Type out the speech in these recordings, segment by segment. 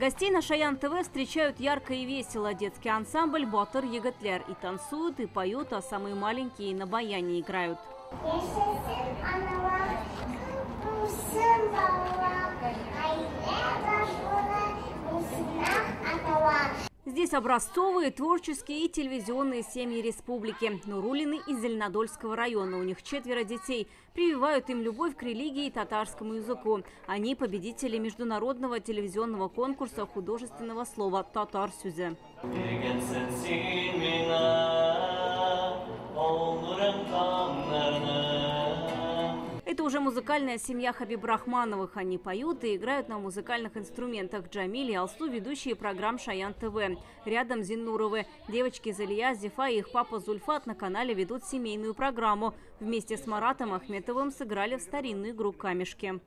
Гостей на Шаян ТВ встречают ярко и весело. Детский ансамбль «Батыр егетлер» и танцуют, и поют, а самые маленькие на баяне играют. Здесь образцовые, творческие и телевизионные семьи республики. Нурулины из Зеленодольского района. У них 4 детей. Прививают им любовь к религии и татарскому языку. Они победители международного телевизионного конкурса художественного слова «Татар Сүзе». Это уже музыкальная семья Хабибрахмановых. Они поют и играют на музыкальных инструментах. Джамиль и Алсу – ведущие программ Шаян ТВ. Рядом Зиннуровы. Девочки Залия, Зифа и их папа Зульфат на канале ведут семейную программу. Вместе с Маратом Ахметовым сыграли в старинную игру «Камешки».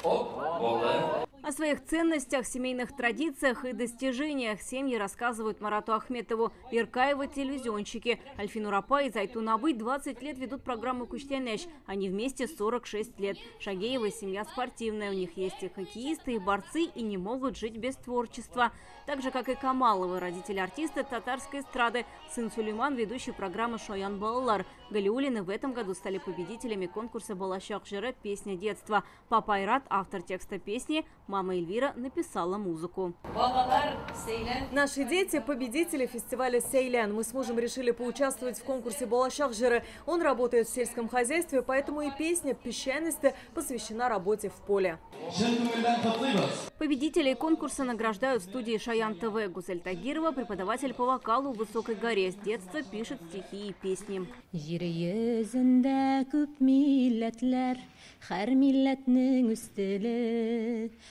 О своих ценностях, семейных традициях и достижениях семьи рассказывают Марату Ахметову. Иркаева – телевизионщики. Альфину Рапа и Зайтун Абый 20 лет ведут программу «Куштянеш». Они вместе 46 лет. Шагеева – семья спортивная. У них есть и хоккеисты, и борцы, и не могут жить без творчества. Так же, как и Камаловы, родители артиста татарской эстрады. Сын Сулейман – ведущий программы «Шаян Балалар». Галиуллины в этом году стали победителями конкурса «Балашах Жире» «Песня детства». Папа Айрат – автор текста песни. Мама Эльвира написала музыку. Наши дети – победители фестиваля «Сейлян». Мы с мужем решили поучаствовать в конкурсе «Балашах Жире». Он работает в сельском хозяйстве, поэтому и песня «Песчаности» посвящена работе в поле. Победителей конкурса награждают в студии Шаян ТВ. Гузель Тагирова, преподаватель по вокалу в Высокой горе. С детства пишет стихи и песни.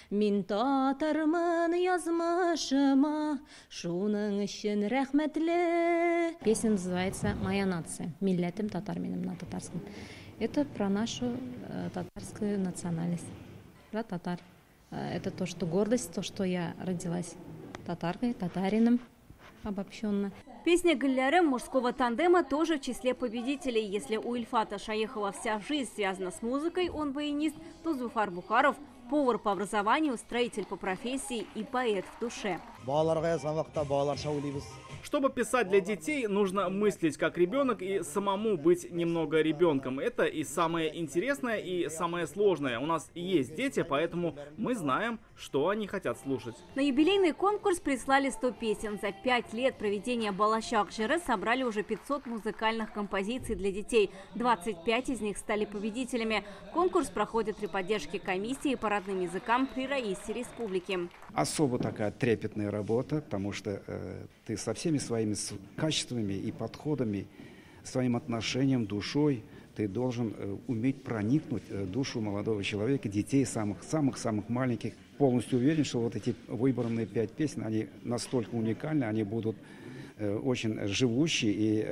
Мин татармын язмышыма, шуның өчен рәхмәтле. Песня называется «Моя нация». Миллятым татар минем на татарском. Это про нашу татарскую национальность. Про татар. Это то, что гордость, то, что я родилась татаркой, татарином обобщенно. Песня «Галлярем» мужского тандема тоже в числе победителей. Если у Ильфата Шаехова вся жизнь связана с музыкой, он баянист, то Зуфар Бухаров – повар по образованию, строитель по профессии и поэт в душе. Чтобы писать для детей, нужно мыслить как ребенок и самому быть немного ребенком. Это и самое интересное, и самое сложное. У нас есть дети, поэтому мы знаем, что они хотят слушать. На юбилейный конкурс прислали 100 песен. За 5 лет проведения «Балашах Жире» собрали уже 500 музыкальных композиций для детей. 25 из них стали победителями. Конкурс проходит при поддержке комиссии по родным языкам при Раисе Республики. Особо такая трепетная работа, потому что ты со всеми своими качествами и подходами, своим отношением, душой, ты должен уметь проникнуть в душу молодого человека, детей, самых-самых маленьких. Полностью уверен, что вот эти выбранные 5 песен, они настолько уникальны, они будут очень живущие, и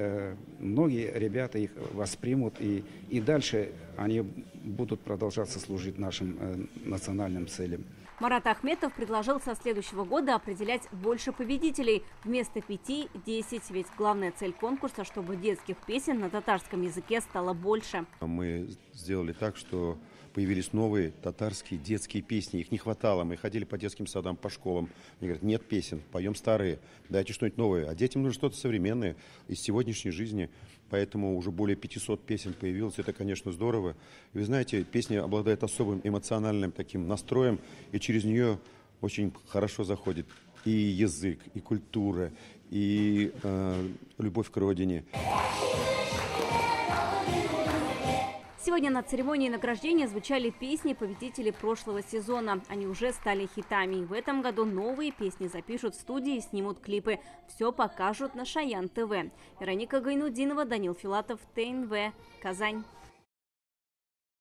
многие ребята их воспримут, и дальше они будут продолжаться служить нашим национальным целям. Марат Ахметов предложил со следующего года определять больше победителей. Вместо 5 – 10. Ведь главная цель конкурса, чтобы детских песен на татарском языке стало больше. Мы сделали так, что появились новые татарские детские песни. Их не хватало. Мы ходили по детским садам, по школам. Мне говорят, нет песен, поем старые, дайте что-нибудь новое. А детям нужно что-то современное из сегодняшней жизни. Поэтому уже более 500 песен появилось. Это, конечно, здорово. И вы знаете, песня обладает особым эмоциональным таким настроем, и через нее очень хорошо заходит и язык, и культура, и любовь к родине. Сегодня на церемонии награждения звучали песни победителей прошлого сезона. Они уже стали хитами. В этом году новые песни запишут в студии и снимут клипы. Все покажут на Шаян ТВ. Вероника Гайнудинова, Данил Филатов, ТНВ, Казань.